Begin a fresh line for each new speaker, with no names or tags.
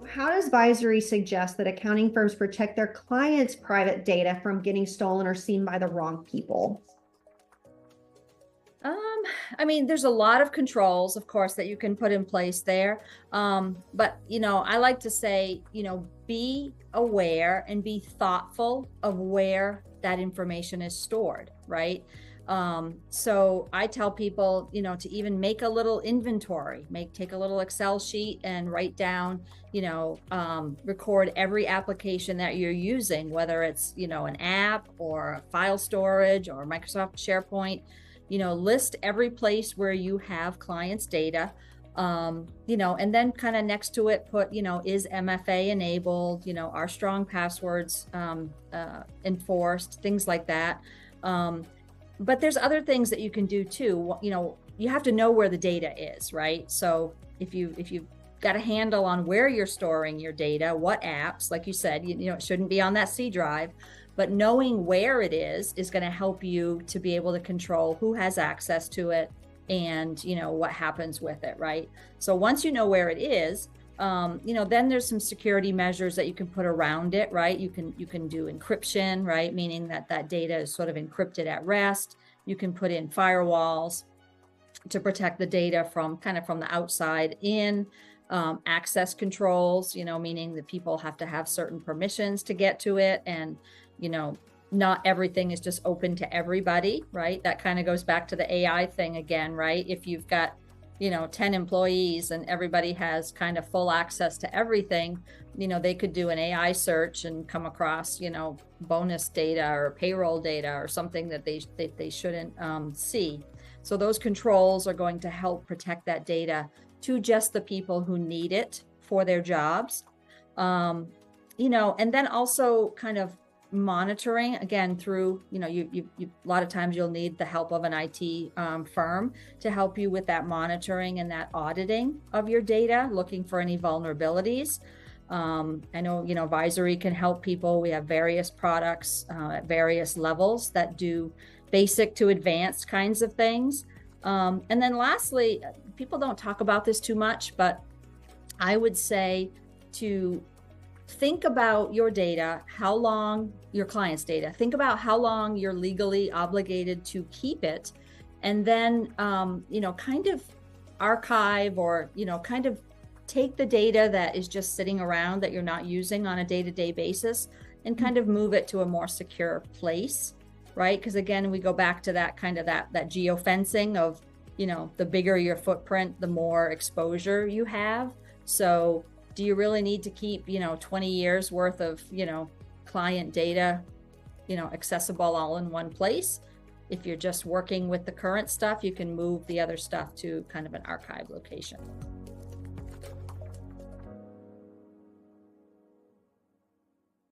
how does Visory suggest that accounting firms protect their clients' private data from getting stolen or seen by the wrong people?
Um, I mean, there's a lot of controls, of course, that you can put in place there. But I like to say, be aware and be thoughtful of where that information is stored, right? So I tell people, to even make a little inventory, take a little Excel sheet and write down, record every application that you're using, whether it's, an app or file storage or Microsoft SharePoint. List every place where you have clients' data, and then kind of next to it, put, is MFA enabled, are strong passwords enforced, things like that. But there's other things that you can do too. You have to know where the data is, right? So if you've got a handle on where you're storing your data, what apps, like you said, it shouldn't be on that C drive, but knowing where it is going to help you to be able to control who has access to it and, what happens with it, right? So once you know where it is, then there's some security measures that you can put around it, right? You can do encryption, right? Meaning that data is sort of encrypted at rest. You can put in firewalls to protect the data from the outside in. Access controls, meaning that people have to have certain permissions to get to it. And, not everything is just open to everybody, right? That kind of goes back to the AI thing again, right? If you've got, 10 employees and everybody has kind of full access to everything, they could do an AI search and come across, bonus data or payroll data or something that they shouldn't see. So those controls are going to help protect that data to just the people who need it for their jobs. And then also kind of monitoring again through, you a lot of times you'll need the help of an IT firm to help you with that monitoring and that auditing of your data, looking for any vulnerabilities. I know, Visory can help people. We have various products at various levels that do basic to advanced kinds of things. And then lastly, people don't talk about this too much, but I would say to think about your data, your client's data, think about how long you're legally obligated to keep it. And then, kind of archive or, kind of take the data that is just sitting around that you're not using on a day-to-day basis and kind of move it to a more secure place, right? Because again, we go back to that kind of that geofencing of, the bigger your footprint, the more exposure you have. So do you really need to keep, 20 years worth of, client data, accessible all in one place? If you're just working with the current stuff, you can move the other stuff to kind of an archive location.